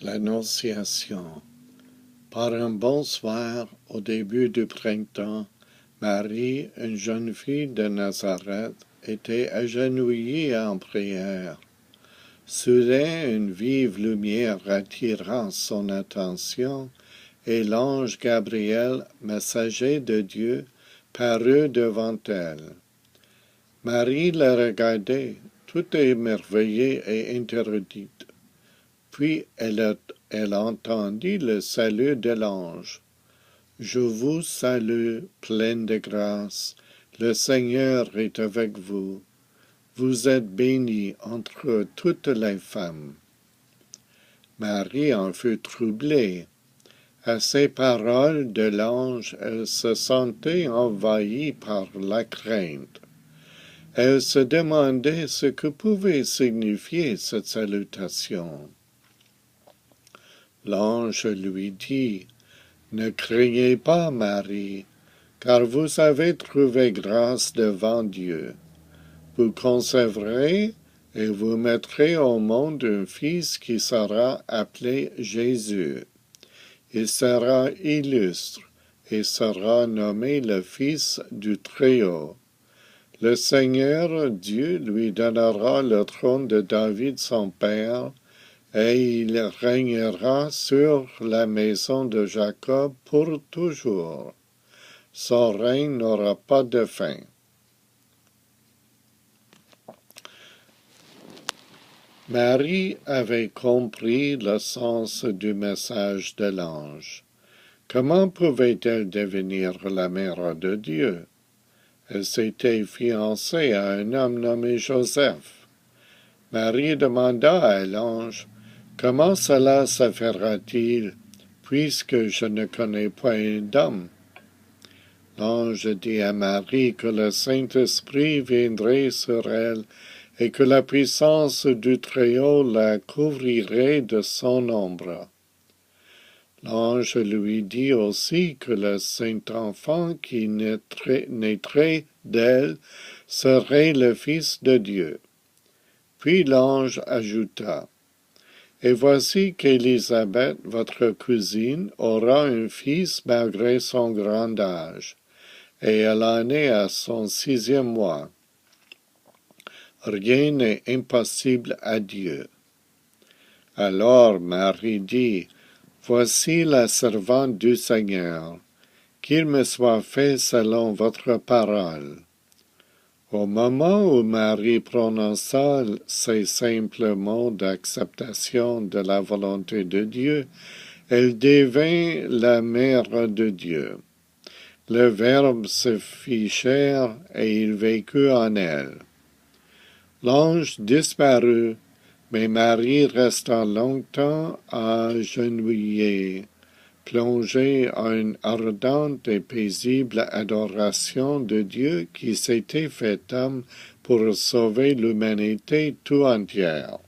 L'Annonciation. Par un bon soir, au début du printemps, Marie, une jeune fille de Nazareth, était agenouillée en prière. Soudain, une vive lumière attira son attention, et l'ange Gabriel, messager de Dieu, parut devant elle. Marie la regardait, tout émerveillée et interdite. Puis elle entendit le salut de l'ange. « Je vous salue, pleine de grâce, le Seigneur est avec vous. Vous êtes bénie entre toutes les femmes. » Marie en fut troublée. À ces paroles de l'ange, elle se sentait envahie par la crainte. Elle se demandait ce que pouvait signifier cette salutation. L'ange lui dit, « Ne craignez pas, Marie, car vous avez trouvé grâce devant Dieu. Vous concevrez et vous mettrez au monde un fils qui sera appelé Jésus. Il sera illustre et sera nommé le Fils du Très-Haut. Le Seigneur Dieu lui donnera le trône de David son père, et il régnera sur la maison de Jacob pour toujours. Son règne n'aura pas de fin. » Marie avait compris le sens du message de l'ange. Comment pouvait-elle devenir la mère de Dieu? Elle s'était fiancée à un homme nommé Joseph. Marie demanda à l'ange, « Comment cela se fera-t-il, puisque je ne connais point d'homme? » L'ange dit à Marie que le Saint-Esprit viendrait sur elle et que la puissance du Très-Haut la couvrirait de son ombre. L'ange lui dit aussi que le Saint-Enfant qui naîtrait d'elle serait le Fils de Dieu. Puis l'ange ajouta, « Et voici qu'Élisabeth, votre cousine, aura un fils malgré son grand âge, et elle en est à son 6e mois. Rien n'est impossible à Dieu. » Alors Marie dit, « Voici la servante du Seigneur, qu'il me soit fait selon votre parole. » Au moment où Marie prononça ces simples mots d'acceptation de la volonté de Dieu, elle devint la mère de Dieu. Le Verbe se fit chair et il vécut en elle. L'ange disparut, mais Marie resta longtemps agenouillée, plongée en une ardente et paisible adoration de Dieu qui s'était fait homme pour sauver l'humanité tout entière.